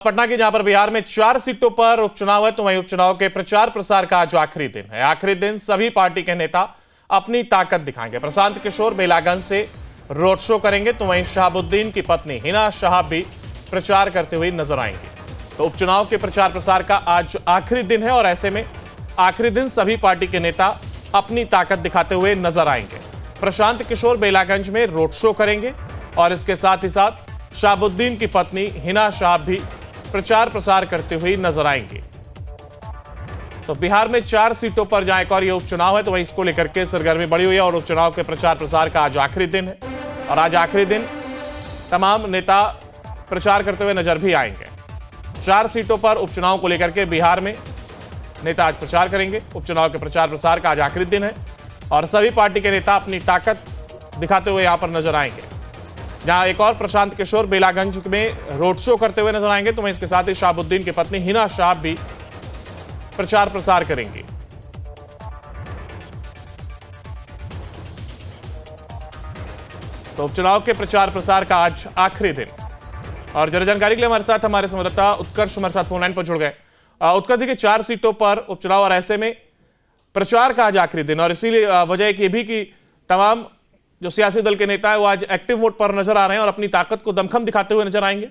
पटना के जहां पर बिहार में 4 सीटों पर उपचुनाव है, तो वहीं उपचुनाव के प्रचार प्रसार का आज आखिरी दिन है। आखिरी दिन सभी पार्टी के नेता अपनी ताकत दिखाएंगे। प्रशांत किशोर बेलागंज से रोड शो करेंगे, तो वहीं शहाबुद्दीन की पत्नी हिना शहाब भी प्रचार करते हुए नजर आएंगे। तो उपचुनाव के प्रचार प्रसार का आज आखिरी दिन है और ऐसे में आखिरी दिन सभी पार्टी के नेता अपनी ताकत दिखाते हुए नजर आएंगे। प्रशांत किशोर बेलागंज में रोड शो करेंगे और इसके साथ ही साथ शहाबुद्दीन की पत्नी हिना शहाब भी प्रचार प्रसार करते हुए नजर आएंगे। तो बिहार में 4 सीटों पर जहां एक और ये उपचुनाव है, तो वहीं इसको लेकर के सरगर्मी बढ़ी हुई है और उपचुनाव के प्रचार प्रसार का आज आखिरी दिन है और आज आखिरी दिन तमाम नेता प्रचार करते हुए नजर भी आएंगे। 4 सीटों पर उपचुनाव को लेकर के बिहार में नेता आज प्रचार करेंगे। उपचुनाव के प्रचार प्रसार का आज आखिरी दिन है और सभी पार्टी के नेता अपनी ताकत दिखाते हुए यहां पर नजर आएंगे। जहां एक और प्रशांत किशोर बेलागंज में रोड शो करते हुए नजर आएंगे, तो वहीं इसके साथ ही शहाबुद्दीन की पत्नी हिना शहाब भी प्रचार प्रसार करेंगी। तो उपचुनाव के प्रचार प्रसार का आज आखिरी दिन और जरा जानकारी के लिए हमारे संवाददाता उत्कर्ष हमारे साथ फोन लाइन पर जुड़ गए। उत्कर्ष, देखिए 4 सीटों पर उपचुनाव और ऐसे में प्रचार का आज आखिरी दिन और इसीलिए वजह एक ये भी कि तमाम जो सियासी दल के नेता है वो आज एक्टिव वोट पर नजर आ रहे हैं और अपनी ताकत को दमखम दिखाते हुए नजर आएंगे।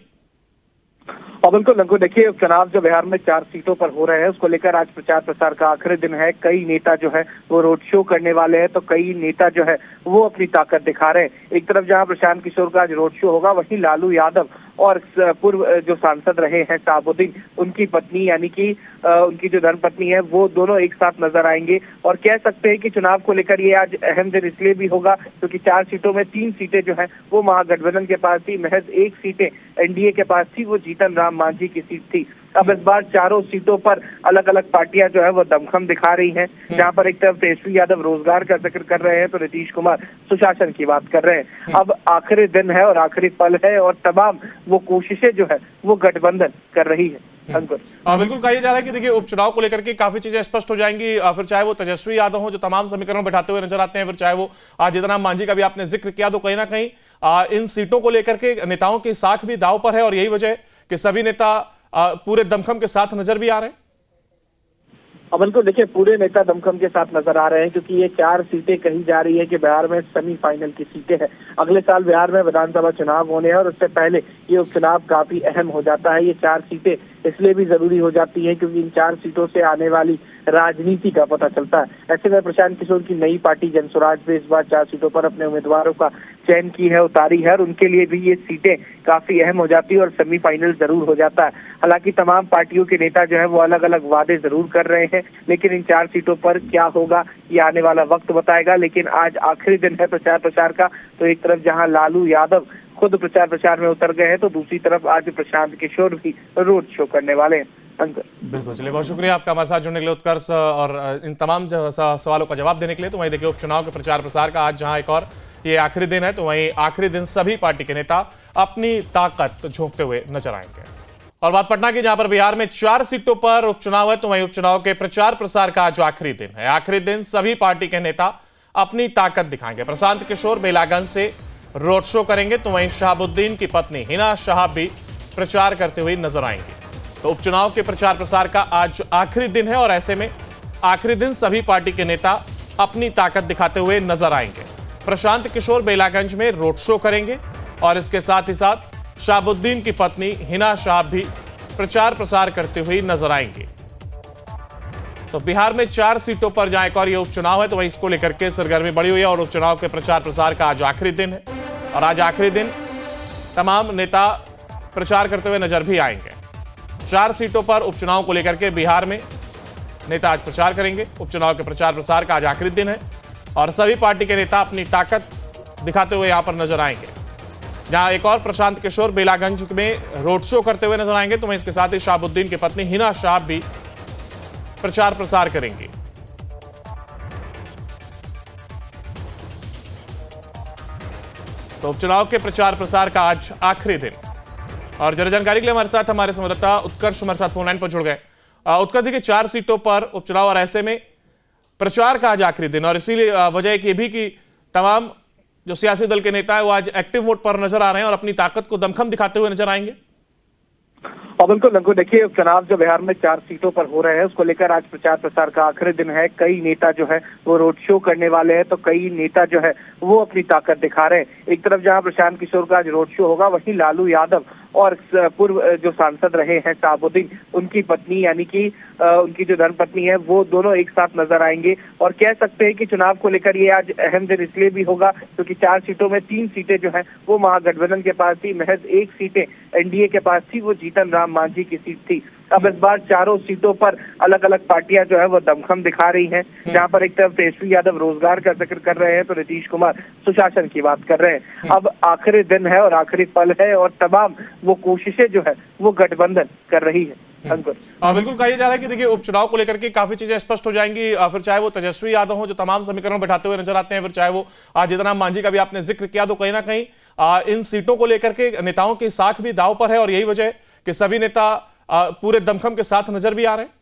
और बिल्कुल लंकू, देखिए उपचुनाव जो बिहार में 4 सीटों पर हो रहे हैं उसको लेकर आज प्रचार प्रसार का आखिरी दिन है। कई नेता जो है वो रोड शो करने वाले हैं, तो कई नेता जो है वो अपनी ताकत दिखा रहे हैं। एक तरफ जहां प्रशांत किशोर का आज रोड शो होगा, वहीं लालू यादव और पूर्व जो सांसद रहे हैं शहाबुद्दीन, उनकी पत्नी यानी कि उनकी जो धर्मपत्नी है, वो दोनों एक साथ नजर आएंगे। और कह सकते हैं कि चुनाव को लेकर ये आज अहम दिन इसलिए भी होगा क्योंकि 4 सीटों में 3 सीटें जो है वो महागठबंधन के पास थी, महज 1 सीटें एनडीए के पास थी, वो जीतन राम मांझी की सीट थी। अब इस बार चारों सीटों पर अलग अलग पार्टियां जो है वो दमखम दिखा रही हैं। जहां पर एक तरफ तेजस्वी यादव रोजगार का जिक्र कर रहे हैं, तो नीतीश कुमार सुशासन की बात कर रहे हैं। अब आखिरी दिन है और आखिरी पल है और तमाम वो कोशिशें जो है वो गठबंधन कर रही है। बिल्कुल कहा जा रहा है कि देखिए उपचुनाव को लेकर के काफी चीजें स्पष्ट हो जाएंगी, फिर चाहे वो तेजस्वी यादव हो जो तमाम समीकरण बैठाते हुए नजर आते हैं, फिर चाहे वो जीतन राम मांझी का भी आपने जिक्र किया, तो कहीं ना कहीं इन सीटों को लेकर के नेताओं की साख भी दांव पर है और यही वजह है कि सभी नेता पूरे दमखम के साथ नजर भी आ रहे हैं। अब बिल्कुल देखिए पूरे नेता दमखम के साथ नजर आ रहे हैं क्योंकि ये 4 सीटें कही जा रही है कि बिहार में सेमीफाइनल की सीटें हैं। अगले साल बिहार में विधानसभा चुनाव होने हैं और उससे पहले ये उपचुनाव काफी अहम हो जाता है। ये 4 सीटें इसलिए भी जरूरी हो जाती है क्योंकि इन 4 सीटों से आने वाली राजनीति का पता चलता है। ऐसे में प्रशांत किशोर की नई पार्टी जनसुराज भी इस बार 4 सीटों पर अपने उम्मीदवारों का चयन की है, उतारी है और उनके लिए भी ये सीटें काफी अहम हो जाती है और सेमीफाइनल जरूर हो जाता है। हालांकि तमाम पार्टियों के नेता जो है वो अलग अलग वादे जरूर कर रहे हैं, लेकिन इन 4 सीटों पर क्या होगा ये आने वाला वक्त बताएगा। लेकिन आज आखिरी दिन है प्रचार प्रसार का, तो एक तरफ जहां लालू यादव खुद प्रचार प्रसार में उतर गए हैं, तो दूसरी तरफ आज प्रशांत किशोर भी रोड शो करने वाले हैं। बिल्कुल, चलिए बहुत शुक्रिया आपका हमारे साथ जुड़ने के लिए उत्कर्ष और इन तमाम सवालों का जवाब देने के लिए। तो वहीं देखिए उपचुनाव के प्रचार प्रसार का आज जहां एक और ये आखिरी दिन है, तो वहीं आखिरी दिन सभी पार्टी के नेता अपनी ताकत झोंकते हुए नजर आएंगे। और बात पटना की जहां पर बिहार में 4 सीटों पर उपचुनाव है, तो वहीं उपचुनाव के प्रचार प्रसार का आज आखिरी दिन है। आखिरी दिन सभी पार्टी के नेता अपनी ताकत दिखाएंगे। प्रशांत किशोर बेलागंज से रोड शो करेंगे, तो वहीं शहाबुद्दीन की पत्नी हिना शहाब भी प्रचार करते हुए नजर आएंगे। तो उपचुनाव के प्रचार प्रसार का आज आखिरी दिन है और ऐसे में आखिरी दिन सभी पार्टी के नेता अपनी ताकत दिखाते हुए नजर आएंगे। प्रशांत किशोर बेलागंज में रोड शो करेंगे और इसके साथ ही साथ शहाबुद्दीन की पत्नी हिना शहाब भी प्रचार प्रसार करते हुए नजर आएंगे। तो बिहार में 4 सीटों पर जहां एक और ये उपचुनाव है, तो वहीं इसको लेकर के सरगर्मी बढ़ी हुई है और उपचुनाव के प्रचार प्रसार का आज आखिरी दिन है और आज आखिरी दिन तमाम नेता प्रचार करते हुए नजर भी आएंगे। 4 सीटों पर उपचुनाव को लेकर के बिहार में नेता आज प्रचार करेंगे। उपचुनाव के प्रचार प्रसार का आज आखिरी दिन है और सभी पार्टी के नेता अपनी ताकत दिखाते हुए यहां पर नजर आएंगे। जहां एक और प्रशांत किशोर बेलागंज में रोड शो करते हुए नजर आएंगे, तो वहीं इसके साथ ही शहाबुद्दीन की पत्नी हिना शहाब भी प्रचार प्रसार करेंगी। तो उपचुनाव के प्रचार प्रसार का आज आखिरी दिन और जरा जानकारी के लिए हमारे संवाददाता उत्कर्ष हमारे साथ फोन लाइन पर जुड़ गए। उत्कर्ष, देखिए 4 सीटों पर उपचुनाव और ऐसे में प्रचार का आज आखिरी दिन और इसीलिए वजह एक ये भी कि तमाम जो सियासी दल के नेता है वो आज एक्टिव वोट पर नजर आ रहे हैं और अपनी ताकत को दमखम दिखाते हुए नजर आएंगे। और बिल्कुल लंकू, देखिए चुनाव जो बिहार में 4 सीटों पर हो रहे हैं उसको लेकर आज प्रचार प्रसार का आखिरी दिन है। कई नेता जो है वो रोड शो करने वाले हैं, तो कई नेता जो है वो अपनी ताकत दिखा रहे हैं। एक तरफ जहां प्रशांत किशोर का आज रोड शो होगा, वहीं लालू यादव और पूर्व जो सांसद रहे हैं शहाबुद्दीन, उनकी पत्नी यानी कि उनकी जो धर्मपत्नी है, वो दोनों एक साथ नजर आएंगे। और कह सकते हैं कि चुनाव को लेकर ये आज अहम दिन इसलिए भी होगा क्योंकि 4 सीटों में 3 सीटें जो है वो महागठबंधन के पास थी, महज 1 सीटें एनडीए के पास थी, वो जीतन राम मांझी की सीट थी। अब इस बार चारों सीटों पर अलग अलग पार्टियां जो है वो दमखम दिखा रही हैं। जहां पर एक तरफ तेजस्वी यादव रोजगार का जिक्र कर रहे हैं, तो नीतीश कुमार सुशासन की बात कर रहे हैं। अब आखिरी दिन है और आखिरी पल है और तमाम वो कोशिशें जो है वो गठबंधन कर रही है। बिल्कुल कहा जा रहा है कि देखिए उपचुनाव को लेकर के काफी चीजें स्पष्ट हो जाएंगी, फिर चाहे वो तेजस्वी यादव हो जो तमाम समीकरण बैठाते हुए नजर आते हैं, फिर चाहे वो जीतन राम मांझी का भी आपने जिक्र किया, तो कहीं ना कहीं इन सीटों को लेकर के नेताओं की साख भी दांव पर है और यही वजह है कि सभी नेता पूरे दमखम के साथ नजर भी आ रहे हैं।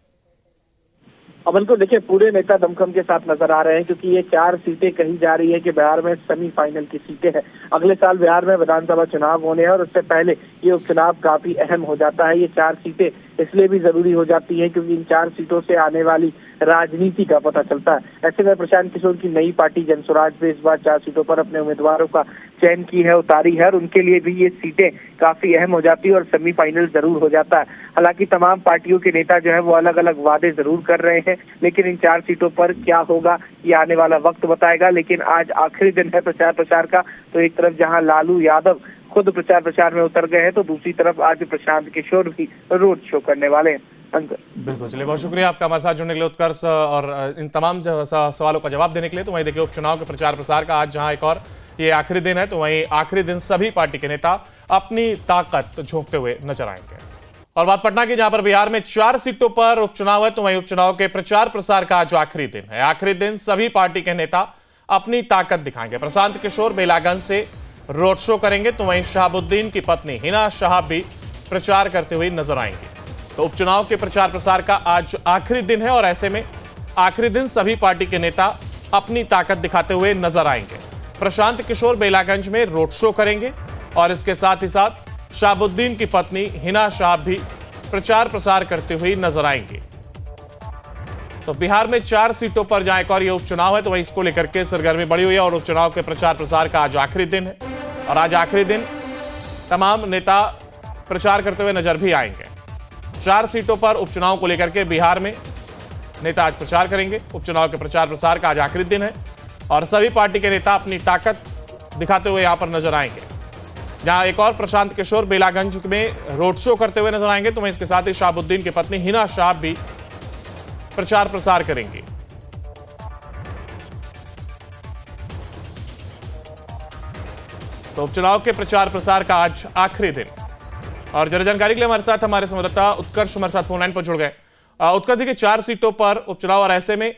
अब बिल्कुल देखिए पूरे नेता दमखम के साथ नजर आ रहे हैं क्योंकि ये 4 सीटें कही जा रही है कि बिहार में सेमीफाइनल की सीटें हैं। अगले साल बिहार में विधानसभा चुनाव होने हैं और उससे पहले ये उपचुनाव काफी अहम हो जाता है। ये 4 सीटें इसलिए भी जरूरी हो जाती है क्योंकि इन 4 सीटों से आने वाली राजनीति का पता चलता है। ऐसे में प्रशांत किशोर की नई पार्टी जनसुराज भी इस बार 4 सीटों पर अपने उम्मीदवारों का चयन की है, उतारी है और उनके लिए भी ये सीटें काफी अहम हो जाती है और सेमीफाइनल जरूर हो जाता है। हालांकि तमाम पार्टियों के नेता जो है वो अलग अलग वादे जरूर कर रहे हैं, लेकिन इन 4 सीटों पर क्या होगा ये आने वाला वक्त बताएगा। लेकिन आज आखिरी दिन है प्रचार का, तो एक तरफ जहां लालू यादव खुद प्रचार में उतर गए हैं, तो दूसरी तरफ आज प्रशांत किशोर भी रोड शो करने वाले हैं। बिल्कुल, चलिए बहुत शुक्रिया आपका हमारे साथ जुड़ने के लिए उत्कर्ष, और इन तमाम सवालों का जवाब देने के लिए। तो वहीं देखिए उपचुनाव के प्रचार प्रसार का आज जहां एक और ये आखिरी दिन है, तो वहीं आखिरी दिन सभी पार्टी के नेता अपनी ताकत झोंकते हुए नजर आएंगे। और बात पटना की, जहां पर बिहार में 4 सीटों पर उपचुनाव है, तो वहीं उपचुनाव के प्रचार प्रसार का आज आखिरी दिन है। आखिरी दिन सभी पार्टी के नेता अपनी ताकत दिखाएंगे। प्रशांत किशोर बेलागंज से रोड शो करेंगे, तो वहीं शहाबुद्दीन की पत्नी हिना शाह भी प्रचार करते हुए नजर आएंगे। तो उपचुनाव के प्रचार प्रसार का आज आखिरी दिन है और ऐसे में आखिरी दिन सभी पार्टी के नेता अपनी ताकत दिखाते हुए नजर आएंगे। प्रशांत किशोर बेलागंज में रोड शो करेंगे और इसके साथ ही साथ शहाबुद्दीन की पत्नी हिना शाह भी प्रचार प्रसार करते हुए नजर आएंगे। तो बिहार में 4 सीटों पर जहां एक और ये उपचुनाव है, तो वहीं इसको लेकर के सरगर्मी बढ़ी हुई है और उपचुनाव के प्रचार प्रसार का आज आखिरी दिन है। और आज आखिरी दिन तमाम नेता प्रचार करते हुए नजर भी आएंगे। 4 सीटों पर उपचुनाव को लेकर के बिहार में नेता आज प्रचार करेंगे। उपचुनाव के प्रचार प्रसार का आज आखिरी दिन है और सभी पार्टी के नेता अपनी ताकत दिखाते हुए यहां पर नजर आएंगे। जहां एक और प्रशांत किशोर बेलागंज में रोड शो करते हुए नजर आएंगे, तो वहीं इसके साथ ही शहाबुद्दीन की पत्नी हिना शाह भी प्रचार प्रसार करेंगी। तो उपचुनाव के प्रचार प्रसार का आज आखिरी दिन। और जरा जानकारी के लिए हमारे साथ हमारे संवाददाता उत्कर्ष हमारे साथ फोन लाइन पर जुड़ गए। उत्कर्ष, देखिए 4 सीटों पर उपचुनाव और ऐसे में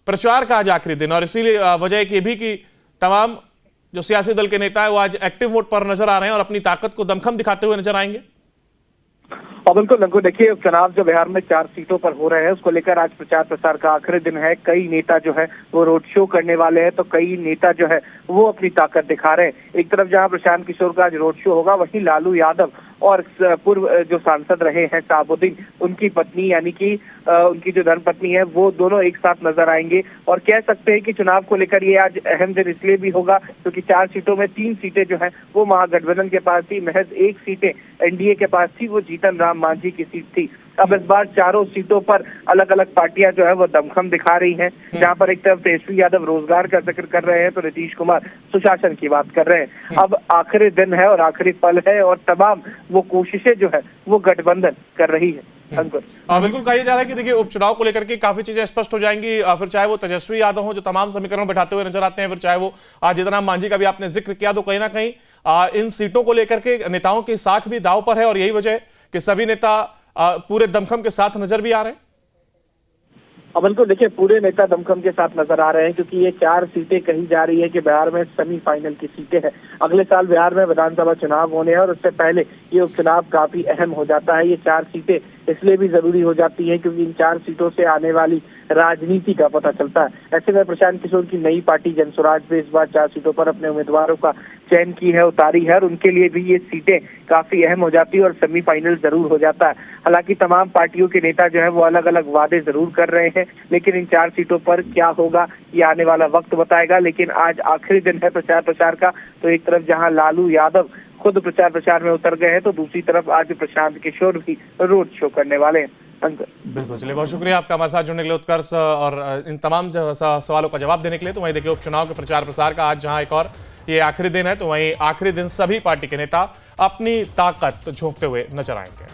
प्रचार का आज आखिरी दिन, और इसीलिए वजह एक ये भी कि तमाम जो सियासी दल के नेता है वो आज एक्टिव मोड पर नजर आ रहे हैं और अपनी ताकत को दमखम दिखाते हुए नजर आएंगे। और बिल्कुल लंकू, देखिए चुनाव जो बिहार में 4 सीटों पर हो रहे हैं उसको लेकर आज प्रचार प्रसार का आखिरी दिन है। कई नेता जो है वो रोड शो करने वाले हैं, तो कई नेता जो है वो अपनी ताकत दिखा रहे हैं। एक तरफ जहां प्रशांत किशोर का आज रोड शो होगा, वहीं लालू यादव और पूर्व जो सांसद रहे हैं शहाबुद्दीन, उनकी पत्नी यानी कि उनकी जो धर्मपत्नी है, वो दोनों एक साथ नजर आएंगे। और कह सकते हैं कि चुनाव को लेकर ये आज अहम दिन इसलिए भी होगा क्योंकि 4 सीटों में 3 सीटें जो है वो महागठबंधन के पास थी, महज 1 सीटें एनडीए के पास थी, वो जीतन राम मांझी की सीट थी। अब इस बार चारों सीटों पर अलग अलग पार्टियां जो है वो दमखम दिखा रही हैं। जहां पर एक तरफ तेजस्वी यादव रोजगार का जिक्र कर रहे हैं, तो नीतीश कुमार सुशासन की बात कर रहे हैं। अब आखिरी दिन है और आखिरी पल है और तमाम वो कोशिशें जो है वो गठबंधन कर रही है। बिल्कुल कहा जा रहा है कि देखिए उपचुनाव को लेकर के काफी चीजें स्पष्ट हो जाएंगी, फिर चाहे वो तेजस्वी यादव हो जो तमाम समीकरण बैठाते हुए नजर आते हैं, फिर चाहे वो जीतन राम मांझी का भी आपने जिक्र किया, तो कहीं ना कहीं इन सीटों को लेकर के नेताओं की साख भी दांव पर है और यही वजह है कि सभी नेता पूरे दमखम के साथ नजर भी आ रहे हैं। अब बिल्कुल देखिए पूरे नेता दमखम के साथ नजर आ रहे हैं क्योंकि ये 4 सीटें कही जा रही है कि बिहार में सेमीफाइनल की सीटें हैं। अगले साल बिहार में विधानसभा चुनाव होने हैं और उससे पहले ये उपचुनाव काफी अहम हो जाता है। ये 4 सीटें इसलिए भी जरूरी हो जाती है क्योंकि इन 4 सीटों से आने वाली राजनीति का पता चलता है। ऐसे में प्रशांत किशोर की नई पार्टी जनसुराज भी इस बार 4 सीटों पर अपने उम्मीदवारों का चयन की है, उतारी है और उनके लिए भी ये सीटें काफी अहम हो जाती है और सेमीफाइनल जरूर हो जाता है। हालांकि तमाम पार्टियों के नेता जो है वो अलग अलग वादे जरूर कर रहे हैं, लेकिन इन 4 सीटों पर क्या होगा ये आने वाला वक्त बताएगा। लेकिन आज आखिरी दिन है प्रचार प्रसार का, तो एक तरफ जहां लालू यादव खुद प्रचार में उतर गए हैं, तो दूसरी तरफ आज प्रशांत किशोर भी रोड शो करने वाले हैं। बिल्कुल, चलिए बहुत शुक्रिया आपका हमारे साथ जुड़ने के लिए उत्कर्ष, और इन तमाम सवालों का जवाब देने के लिए। तो वहीं देखिए उपचुनाव के प्रचार प्रसार का आज जहां एक और ये आखिरी दिन है, तो वहीं आखिरी दिन सभी पार्टी के नेता अपनी ताकत झोंकते हुए नजर आएंगे।